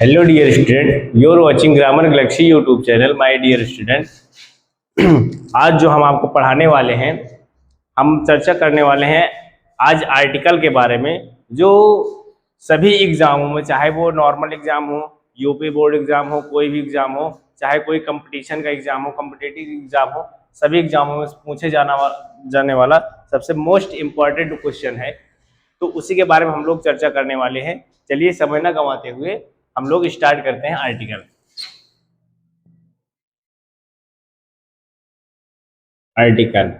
Hello dear student, you are watching Grammar Galaxy YouTube channel. My dear student, आज जो हम आपको पढ़ाने वाले हैं, हम चर्चा करने वाले हैं आज आर्टिकल के बारे में, जो सभी एग्जामों में, चाहे वो नॉर्मल एग्जाम हो, यूपी बोर्ड एग्जाम हो, कोई भी एग्जाम हो, चाहे कोई कंपटीशन का एग्जाम हो, कॉम्पिटिटिव एग्जाम हो, सभी एग्जामों में पूछे जाने वाला सबसे मोस्ट इम्पॉर्टेंट क्वेश्चन है। तो उसी के बारे में हम लोग चर्चा करने वाले हैं। चलिए समय न गंवाते हुए हम लोग स्टार्ट करते हैं आर्टिकल। आर्टिकल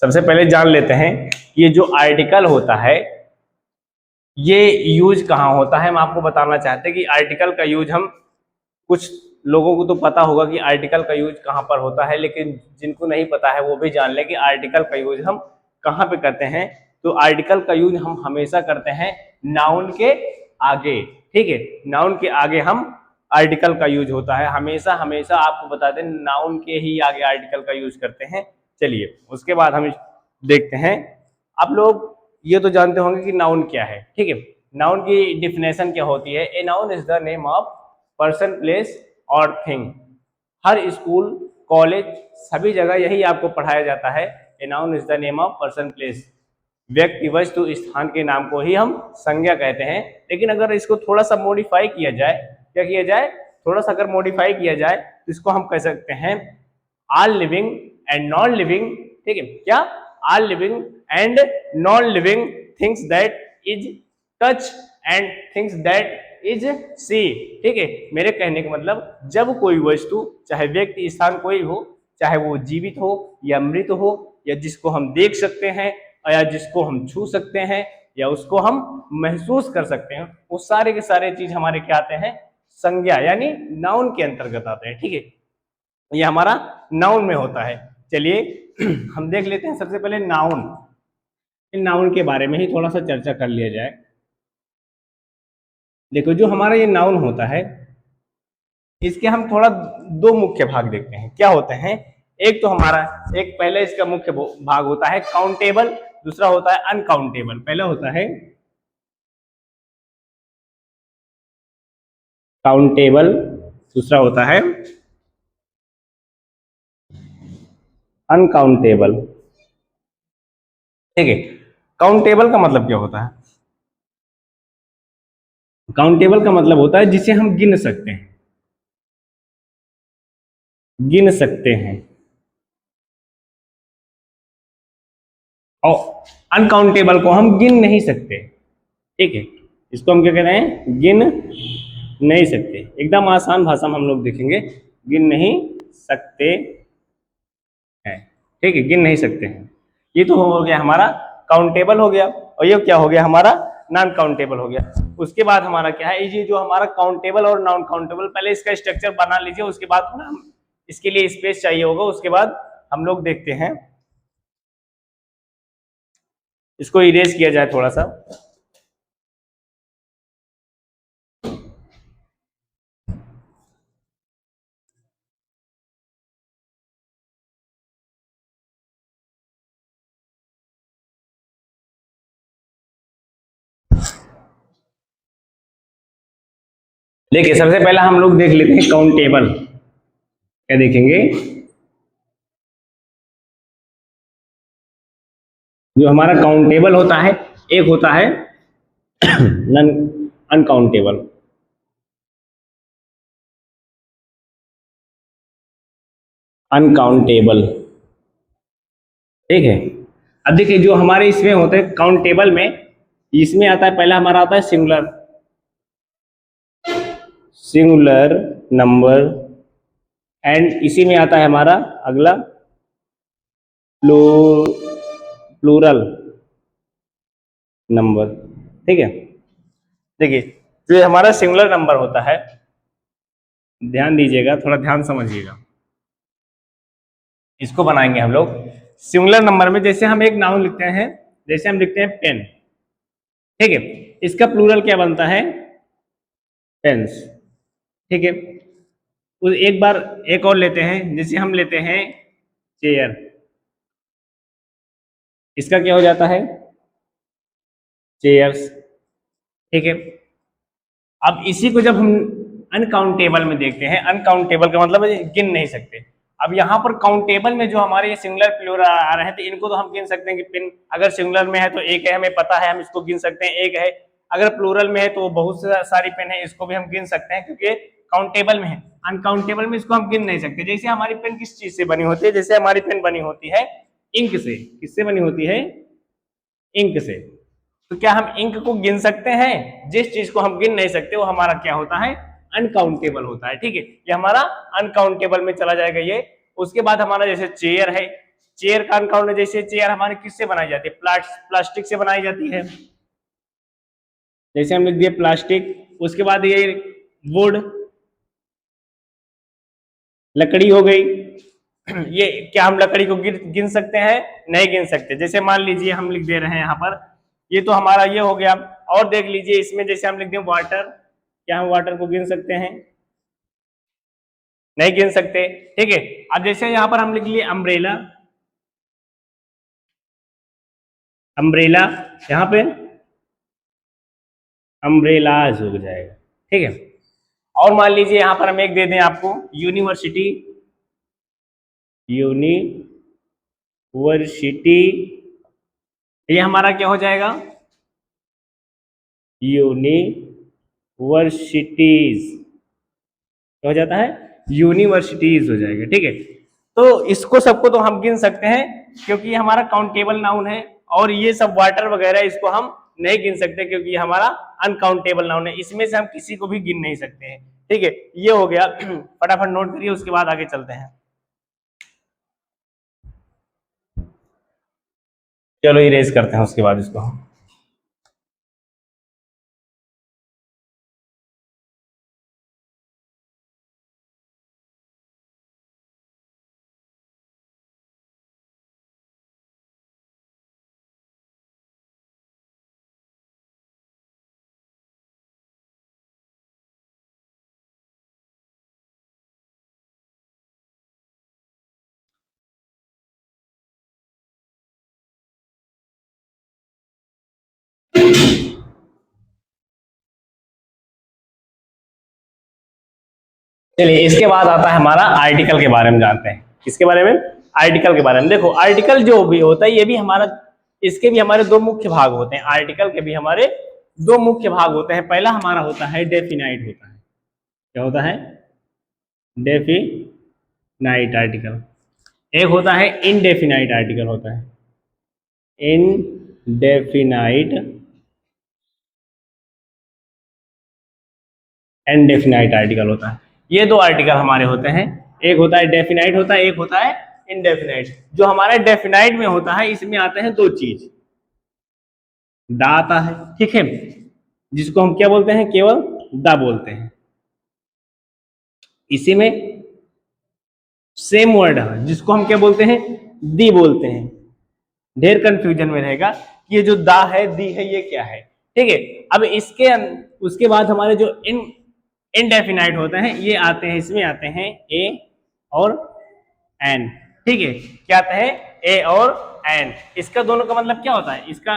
सबसे पहले जान लेते हैं कि ये जो आर्टिकल होता है ये यूज कहाँ होता है। हम आपको बताना चाहते हैं कि आर्टिकल का यूज, हम कुछ लोगों को तो पता होगा कि आर्टिकल का यूज कहाँ पर होता है, लेकिन जिनको नहीं पता है वो भी जान लें कि आर्टिकल का यूज हम कहाँ पे करते हैं। तो आर्टिकल का यूज हम हमेशा करते हैं नाउन के आगे। ठीक है, नाउन के आगे हम आर्टिकल का यूज होता है हमेशा। हमेशा आपको बता दें, नाउन के ही आगे आर्टिकल का यूज करते हैं। चलिए उसके बाद हम देखते हैं। आप लोग ये तो जानते होंगे कि नाउन क्या है। ठीक है, नाउन की डिफिनेशन क्या होती है। A noun is the name of person, place और थिंग। हर स्कूल, कॉलेज, सभी जगह यही आपको पढ़ाया जाता है। A noun is the name of person, place. व्यक्ति, वस्तु, स्थान के नाम को ही हम संज्ञा कहते हैं। लेकिन अगर इसको थोड़ा सा मॉडिफाई किया जाए, क्या किया जाए, थोड़ा सा अगर मॉडिफाई किया जाए तो इसको हम कह सकते हैं all living and non living. ठीक है, क्या, all living and non living things that is touch and things that is see. ठीक है, मेरे कहने का मतलब, जब कोई वस्तु, चाहे व्यक्ति, स्थान कोई हो, चाहे वो जीवित हो या मृत हो, या जिसको हम देख सकते हैं, या जिसको हम छू सकते हैं, या उसको हम महसूस कर सकते हैं, वो सारे के सारे चीज हमारे क्या आते हैं, संज्ञा यानी नाउन के अंतर्गत आते हैं। ठीक है, ये हमारा नाउन में होता है। चलिए हम देख लेते हैं सबसे पहले नाउन। इन नाउन के बारे में ही थोड़ा सा चर्चा कर लिया जाए। देखो, जो हमारा ये नाउन होता है, इसके हम थोड़ा दो मुख्य भाग देखते हैं। क्या होते हैं, एक तो हमारा, एक पहले इसका मुख्य भाग होता है काउंटेबल, दूसरा होता है अनकाउंटेबल। पहला होता है काउंटेबल, दूसरा होता है अनकाउंटेबल। ठीक है, काउंटेबल का मतलब क्या होता है। काउंटेबल का मतलब होता है जिसे हम गिन सकते हैं, गिन सकते हैं। और अनकाउंटेबल को हम गिन नहीं सकते। ठीक है, इसको हम क्या कह रहे हैं, गिन नहीं सकते। एकदम आसान भाषा में हम लोग देखेंगे, गिन नहीं सकते हैं। ठीक है, गिन नहीं सकते हैं। ये तो हो गया हमारा काउंटेबल हो गया, और ये क्या हो गया हमारा, नॉन काउंटेबल हो गया। उसके बाद हमारा क्या है, ये जो हमारा काउंटेबल और नॉन काउंटेबल, पहले इसका स्ट्रक्चर बना लीजिए, उसके बाद हम इसके लिए स्पेस चाहिए होगा, उसके बाद हम लोग देखते हैं। इसको इरेज किया जाए थोड़ा सा। देखिए, सबसे पहला हम लोग देख लेते हैं काउंटेबल। क्या देखेंगे, जो हमारा काउंटेबल होता है, एक होता है नन अनकाउंटेबल। अनकाउंटेबल, ठीक है। अब देखिए, जो हमारे इसमें होते हैं काउंटेबल में, इसमें आता है, पहला हमारा आता है सिंगुलर, सिंगुलर नंबर। एंड इसी में आता है हमारा अगला प्लूरल नंबर। ठीक है, देखिए, जो हमारा सिंगुलर नंबर होता है, ध्यान दीजिएगा, थोड़ा ध्यान समझिएगा। इसको बनाएंगे हम लोग सिंगुलर नंबर में। जैसे हम एक नाउन लिखते हैं, जैसे हम लिखते हैं पेन। ठीक है, इसका प्लूरल क्या बनता है, पेन्स। ठीक है, एक बार एक और लेते हैं, जैसे हम लेते हैं चेयर, इसका क्या हो जाता है, चेयर्स। ठीक है, अब इसी को जब हम अनकाउंटेबल में देखते हैं, अनकाउंटेबल का मतलब है गिन नहीं सकते। अब यहाँ पर काउंटेबल में जो हमारे ये सिंगुलर प्लूरल आ रहे हैं तो इनको तो हम गिन सकते हैं कि पिन अगर सिंगुलर में है तो एक है, हमें पता है, हम इसको गिन सकते हैं, एक है। अगर प्लूरल में है तो बहुत सारी पेन है, इसको भी हम गिन सकते हैं क्योंकि काउंटेबल में है। अनकाउंटेबल में इसको हम गिन नहीं सकते। जैसे हमारी पेन किस चीज से बनी होती है, जैसे हमारी पेन बनी होती है इंक से। किससे बनी होती है? इंक से। तो क्या हम इंक को गिन सकते हैं? जिस चीज को हम गिन नहीं सकते वो हमारा क्या होता है? अनकाउंटेबल होता है। ठीक है, ये हमारा अनकाउंटेबल में चला जाएगा ये। उसके बाद हमारा जैसे चेयर है, चेयर का अनकाउंटेबल, जैसे चेयर हमारी किससे बनाई जाती है? प्लास्टिक से बनाई जाती है, जैसे हम लिख दिए प्लास्टिक। उसके बाद ये वुड, लकड़ी हो गई। ये क्या हम लकड़ी को गिन सकते हैं? नहीं गिन सकते। जैसे मान लीजिए हम लिख दे रहे हैं यहाँ पर, ये तो हमारा ये हो गया। और देख लीजिए इसमें जैसे हम लिख दें वाटर, क्या हम वाटर को गिन सकते हैं? नहीं गिन सकते। ठीक है, अब जैसे यहाँ पर हम लिख लिए अम्ब्रेला, अम्ब्रेला, यहाँ पे अम्ब्रेलाज हो जाएगा। ठीक है, और मान लीजिए यहाँ पर हम एक दे दें आपको यूनिवर्सिटी, यूनिवर्सिटी, ये हमारा क्या हो जाएगा? यूनिवर्सिटीज हो जाता है, यूनिवर्सिटीज हो जाएगा। ठीक है, तो इसको सबको तो हम गिन सकते हैं क्योंकि ये हमारा काउंटेबल नाउन है। और ये सब वाटर वगैरह इसको हम नहीं गिन सकते क्योंकि ये हमारा अनकाउंटेबल नाउन है। इसमें से हम किसी को भी गिन नहीं सकते हैं। ठीक है, ये हो गया। फटाफट नोट करिए, उसके बाद आगे चलते हैं। चलो इरेज करते हैं उसके बाद इसको। चलिए, इसके बाद आता है हमारा आर्टिकल के बारे में जानते हैं। किसके बारे में? आर्टिकल के बारे में। देखो आर्टिकल जो भी होता है ये भी हमारा, इसके भी हमारे दो मुख्य भाग होते हैं। आर्टिकल के भी हमारे दो मुख्य भाग होते हैं। पहला हमारा होता है डेफिनाइट होता है। क्या होता है? Definite article. एक होता है इनडेफिनाइट आर्टिकल होता है, इनडेफिनाइट इनडेफिनाइट आर्टिकल होता है। ये दो आर्टिकल हमारे होते हैं, एक होता है डेफिनाइट होता है, एक होता है इनडेफिनाइट। जो हमारे डेफिनाइट में होता है इसमें आते हैं दो चीज, दा आता है, ठीक है, जिसको हम क्या बोलते हैं? केवल दा बोलते हैं। इसी में सेम वर्ड है जिसको हम क्या बोलते हैं? दी बोलते हैं। ढेर कंफ्यूजन में रहेगा कि ये जो दा है, दी है, ये क्या है। ठीक है, अब इसके उसके बाद हमारे जो इनडेफिनाइट होते हैं ये आते हैं, इसमें आते हैं ए और एन। ठीक है, क्या आते हैं? ए और एन। इसका दोनों का मतलब क्या होता है? इसका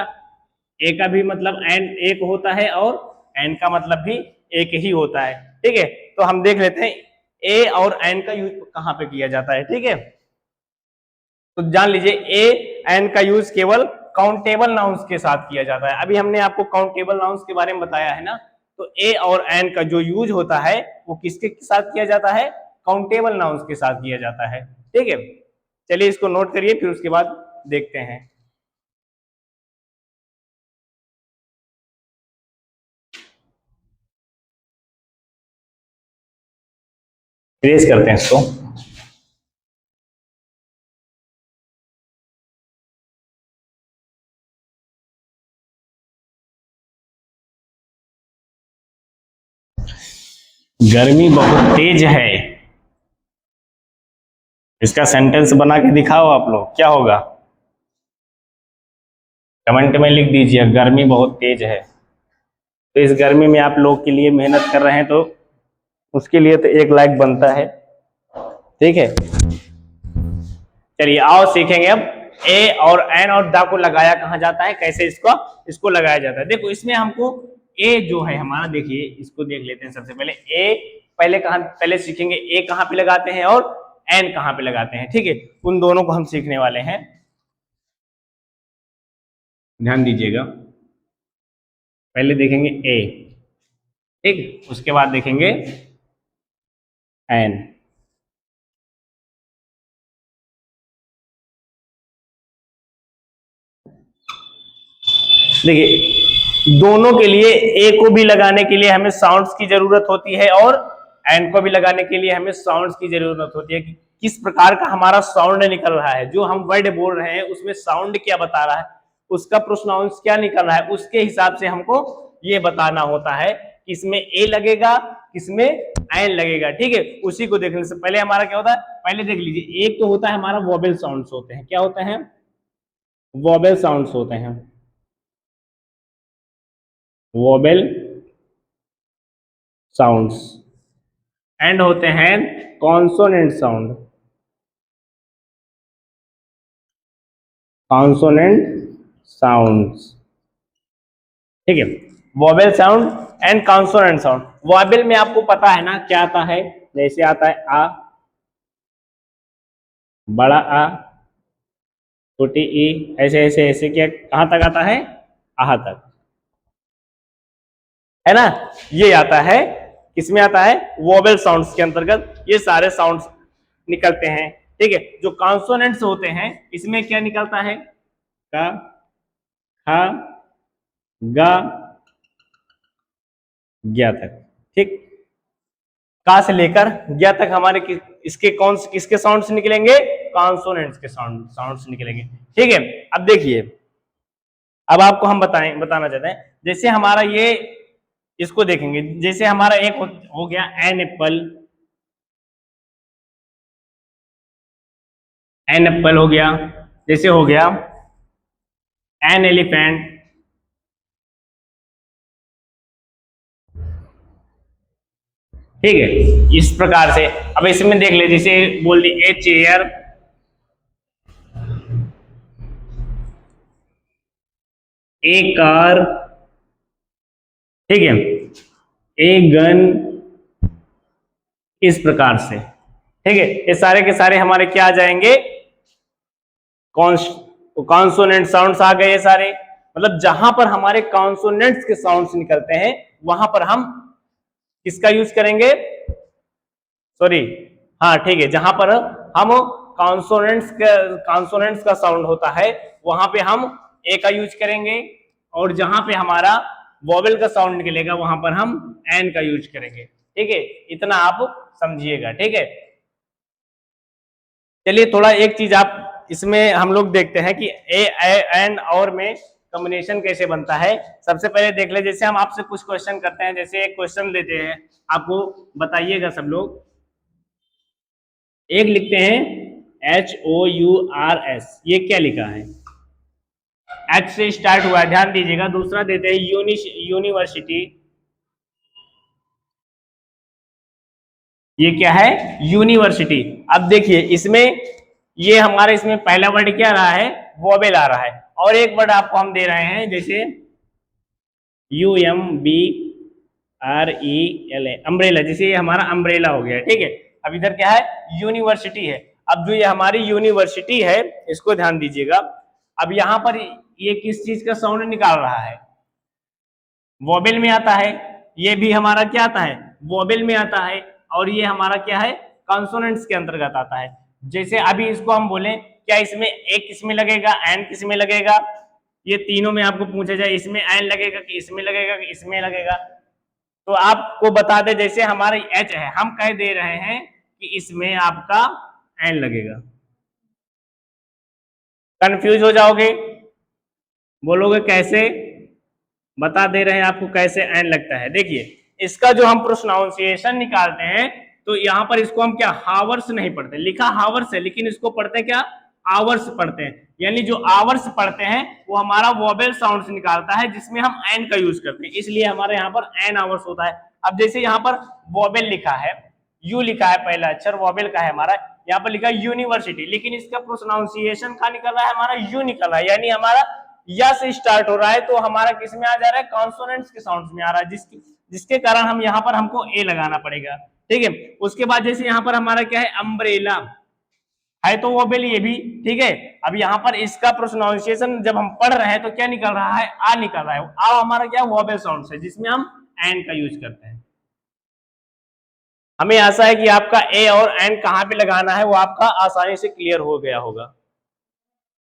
ए का भी मतलब एन एक होता है और एन का मतलब भी एक ही होता है। ठीक है, तो हम देख लेते हैं ए और एन का यूज कहां पे किया जाता है। ठीक है, तो जान लीजिए ए एन का यूज केवल काउंटेबल नाउन्स के साथ किया जाता है। अभी हमने आपको काउंटेबल नाउन्स के बारे में बताया है ना, तो ए और एन का जो यूज होता है वो किसके साथ किया जाता है? काउंटेबल नाउन्स के साथ किया जाता है। ठीक है, चलिए इसको नोट करिए, फिर उसके बाद देखते हैं। ट्रेस करते हैं इसको। गर्मी बहुत तेज है, इसका सेंटेंस बना के दिखाओ आप लोग, क्या होगा? कमेंट में लिख दीजिए, गर्मी बहुत तेज है। तो इस गर्मी में आप लोग के लिए मेहनत कर रहे हैं तो उसके लिए तो एक लाइक बनता है। ठीक है, चलिए आओ सीखेंगे अब ए और एन और दा को लगाया कहां जाता है, कैसे इसको लगाया जाता है। देखो इसमें हमको ए जो है हमारा, देखिए इसको देख लेते हैं सबसे पहले। ए पहले कहां, पहले सीखेंगे ए कहां पे लगाते हैं और एन कहां पे लगाते हैं, ठीक है, उन दोनों को हम सीखने वाले हैं, ध्यान दीजिएगा। पहले देखेंगे ए, ठीक, उसके बाद देखेंगे एन। देखिए दोनों के लिए, ए को भी लगाने के लिए हमें साउंड्स की जरूरत होती है और एन को भी लगाने के लिए हमें साउंड्स की जरूरत होती है कि किस प्रकार का हमारा साउंड निकल रहा है, जो हम वर्ड बोल रहे हैं उसमें साउंड क्या बता रहा है, उसका प्रोनाउंस क्या निकल रहा है, उसके हिसाब से हमको ये बताना होता है किसमें ए लगेगा किसमें एन लगेगा, ठीक है। उसी को देखने से पहले हमारा क्या होता है, पहले देख लीजिए, एक तो होता है हमारा वोवेल साउंड्स होते हैं, क्या होते हैं, वोवेल साउंड्स होते हैं, वोवेल साउंड्स, एंड होते हैं कॉन्सोनेंट साउंड, कॉन्सोनेंट साउंड्स, ठीक है, vowel sound and consonant sound. Vowel में आपको पता है ना क्या आता है, जैसे आता है आ, बड़ा आ, छोटी ई, ऐसे ऐसे ऐसे, क्या कहां तक आता है, आहा तक, है ना, ये आता है, किसमें आता है, वोवेल साउंड्स के अंतर्गत ये सारे साउंड्स निकलते हैं, ठीक है। जो कॉन्सोनेंट्स होते हैं इसमें क्या निकलता है, का, खा, गा, ज्ञा तक, ठीक, का से लेकर ज्ञा तक हमारे इसके कौन किसके साउंड्स निकलेंगे, कॉन्सोनेंट्स के साउंड्स निकलेंगे, ठीक है। अब देखिए, अब आपको हम बताना चाहते हैं, जैसे हमारा ये, इसको देखेंगे, जैसे हमारा एक हो गया एन एप्पल, एन एप्पल हो गया, जैसे हो गया एन एलिफेंट, ठीक है, इस प्रकार से। अब इसमें देख ले, जैसे बोल दी ए चेयर, ए कार, ठीक है, ए गन, इस प्रकार से, ठीक है। ये सारे के सारे हमारे क्या आ जाएंगे, कॉन्सोनेंट साउंड्स आ गए, ये सारे, मतलब जहां पर हमारे कॉन्सोनेंट्स के साउंड्स निकलते हैं वहां पर हम किसका यूज करेंगे, सॉरी, हाँ ठीक है, जहां पर हम कॉन्सोनेंट्स का साउंड होता है वहां पे हम ए का यूज करेंगे, और जहां पे हमारा वोवेल का साउंड निकलेगा वहां पर हम एन का यूज करेंगे, ठीक है, इतना आप समझिएगा, ठीक है। चलिए थोड़ा एक चीज आप इसमें हम लोग देखते हैं कि ए एन और में कॉम्बिनेशन कैसे बनता है। सबसे पहले देख ले, जैसे हम आपसे कुछ क्वेश्चन करते हैं, जैसे एक क्वेश्चन लेते हैं, आपको बताइएगा सब लोग, एक लिखते हैं HOURS, ये क्या लिखा है, H से स्टार्ट हुआ है, ध्यान दीजिएगा। दूसरा देते हैं यूनिवर्सिटी, ये क्या है, यूनिवर्सिटी। अब देखिए इसमें ये हमारे इसमें पहला वर्ड क्या रहा है, वोवेल आ रहा है, और एक वर्ड आपको हम दे रहे हैं जैसे UMBRELA, अम्ब्रेला, जैसे ये हमारा अम्ब्रेला हो गया, ठीक है। अब इधर क्या है, यूनिवर्सिटी है। अब जो ये हमारी यूनिवर्सिटी है, इसको ध्यान दीजिएगा, अब यहां पर ये किस चीज का साउंड निकाल रहा है, वोवेल में आता है, ये भी हमारा क्या आता है, वोवेल में आता है, और ये हमारा क्या है, कॉन्सोनेंट्स के अंतर्गत आता है। जैसे अभी इसको हम बोले, क्या इसमें ए किस में लगेगा, एन किस में लगेगा, ये तीनों में आपको पूछा जाए इसमें एन लगेगा कि इसमें लगेगा कि इसमें लगेगा, तो आपको बता दे, जैसे हमारा एच है, हम कह दे रहे हैं कि इसमें आपका एन लगेगा, कंफ्यूज हो जाओगे, बोलोगे कैसे, बता दे रहे हैं आपको कैसे एन लगता है। देखिए इसका जो हम प्रोनाउंसिएशन निकालते हैं, तो यहां पर इसको हम क्या, हावर्स नहीं पढ़ते, लिखा हावर्स है लेकिन इसको पढ़ते क्या, आवर्स पढ़ते हैं, यानी जो आवर्स पढ़ते हैं वो हमारा वोवेल साउंड्स निकालता है जिसमें हम एन का यूज करते हैं, इसलिए हमारे यहाँ पर एन आवर्स होता है। अब जैसे यहाँ पर वोवेल लिखा है, यू लिखा है, पहला अक्षर वोवेल का है हमारा, यहाँ पर लिखा है यूनिवर्सिटी, लेकिन इसका प्रोनाउंसिएशन क्या निकल रहा है, हमारा यू निकल रहा है, यानी हमारा या से स्टार्ट हो रहा है तो हमारा किस में आ जा रहा है, कॉन्सोनेंट्स के साउंड्स में आ रहा है, जिसके कारण हम यहाँ पर हमको ए लगाना पड़ेगा। ठीक है, उसके बाद जैसे यहाँ पर हमारा क्या है, अम्ब्रेला है तो वोबेल ये भी। ठीक है, अब यहाँ पर इसका प्रोनाउंसिएशन जब हम पढ़ रहे हैं तो क्या निकल रहा है, आ निकल रहा है। आ हमारा क्या वोबेल साउंड है जिसमें हम एंड का यूज करते हैं। हमें आशा है कि आपका ए और एंड कहां पे लगाना है वो आपका आसानी से क्लियर हो गया होगा।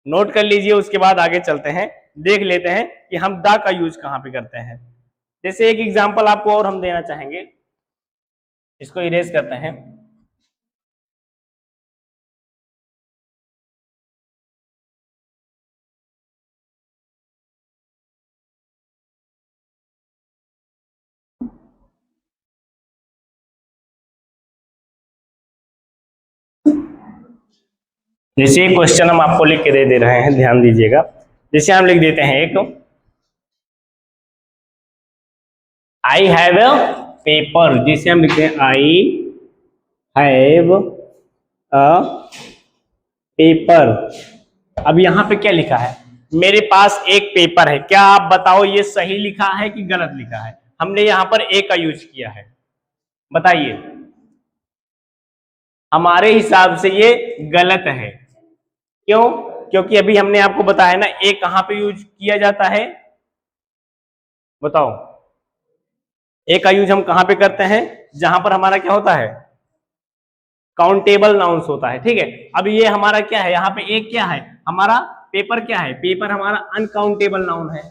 नोट कर लीजिए, उसके बाद आगे चलते हैं, देख लेते हैं कि हम द का यूज कहां पे करते हैं। जैसे एक एग्जांपल आपको और हम देना चाहेंगे, इसको इरेज करते हैं। जैसे एक क्वेश्चन हम आपको लिख के दे रहे हैं, ध्यान दीजिएगा। जैसे हम लिख देते हैं एक, आई हैव अ पेपर, जिसे हम लिखते हैं आई हैव अ पेपर। अब यहां पे क्या लिखा है, मेरे पास एक पेपर है। क्या आप बताओ ये सही लिखा है कि गलत लिखा है? हमने यहां पर ए का यूज किया है, बताइए। हमारे हिसाब से ये गलत है। क्यों? क्योंकि अभी हमने आपको बताया ना ए कहां पे यूज किया जाता है, बताओ। ए का यूज हम कहां पे करते हैं, जहां पर हमारा क्या होता है, काउंटेबल नाउंस होता है। ठीक है, अब ये हमारा क्या है, यहाँ पे एक क्या है हमारा, पेपर क्या है, पेपर हमारा अनकाउंटेबल नाउन है।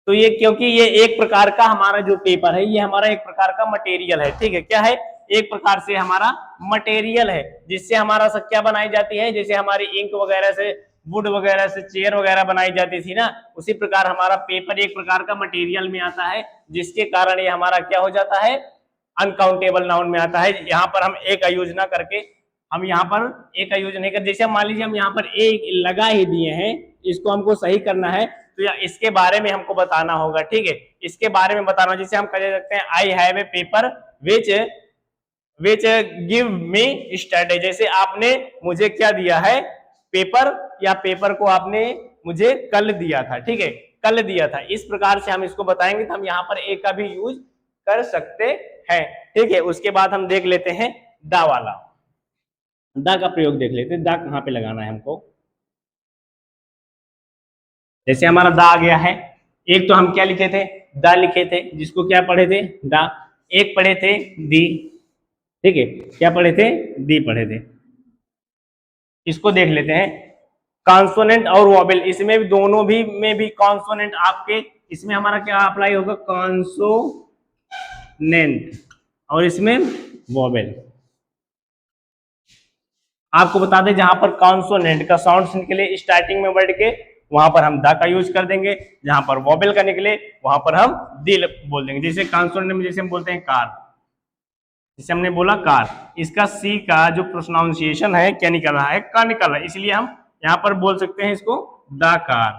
तो ये क्योंकि ये एक प्रकार का हमारा जो पेपर है ये हमारा एक प्रकार का मटेरियल है। ठीक है, क्या है, एक प्रकार से हमारा मटेरियल है जिससे हमारा सब क्या बनाई जाती है, जैसे हमारी इंक वगैरह से, वुड वगैरह से चेयर वगैरह बनाई जाती थी ना, उसी प्रकार हमारा पेपर एक प्रकार का मटेरियल में आता है, जिसके कारण ये हमारा क्या हो जाता है, अनकाउंटेबल नाउन में आता है। यहाँ पर हम ए का यूज ना करके, हम यहाँ पर ए का यूज नहीं कर, जैसे मान लीजिए हम यहाँ पर ए लगा ही दिए हैं, इसको हमको सही करना है तो या इसके बारे में हमको बताना होगा। ठीक है, इसके बारे में बताना, जैसे हम कह सकते हैं I have a paper which which give me study. जैसे आपने मुझे क्या दिया है, पेपर, या पेपर को आपने मुझे कल दिया था। ठीक है, कल दिया था, इस प्रकार से हम इसको बताएंगे तो हम यहाँ पर ए का भी यूज कर सकते हैं। ठीक है, उसके बाद हम देख लेते हैं दा वाला, दा का प्रयोग देख लेते हैं, दा कहाँ पे लगाना है हमको। जैसे हमारा दा आ गया है, एक तो हम क्या लिखे थे, दा लिखे थे, जिसको क्या पढ़े थे, दा। एक पढ़े थे दी। ठीक है, क्या पढ़े थे, दी पढ़े थे। इसको देख लेते हैं, कॉन्सोनेंट और वॉवेल, इसमें भी दोनों भी में भी कॉन्सोनेंट आपके, इसमें हमारा क्या अप्लाई होगा, कॉन्सोनेंट, और इसमें वॉवेल। आपको बता दें जहां पर कॉन्सोनेंट का साउंड निकले स्टार्टिंग में वर्ड के, वहां पर हम दा का यूज कर देंगे, जहां पर वॉवेल का निकले वहां पर हम दिल बोल देंगे। जैसे कॉन्सोनेंट में जैसे हम बोलते हैं कार, जैसे हमने बोला कार, इसका सी का जो प्रोनाउंसिएशन है क्या निकल रहा है, का निकल रहा है, इसलिए हम यहाँ पर बोल सकते हैं इसको द कार।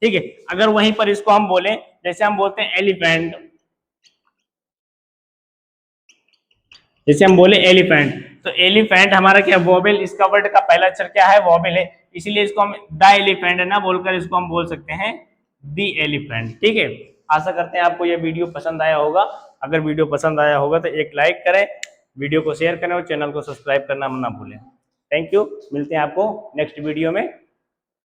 ठीक है, अगर वहीं पर इसको हम बोले, जैसे हम बोलते हैं एलिफेंट, जैसे हम बोले एलिफेंट, तो एलिफेंट हमारा क्या वोबेल, इसका वर्ड का पहला अक्षर क्या है, वोबेल है, इसीलिए इसको हम द एलिफेंट ना बोलकर इसको हम बोल सकते हैं दी एलिफेंट। ठीक है, आशा करते हैं आपको यह वीडियो पसंद आया होगा। अगर वीडियो पसंद आया होगा तो एक लाइक करें, वीडियो को शेयर करें और चैनल को सब्सक्राइब करना ना भूलें। थैंक यू, मिलते हैं आपको नेक्स्ट वीडियो में।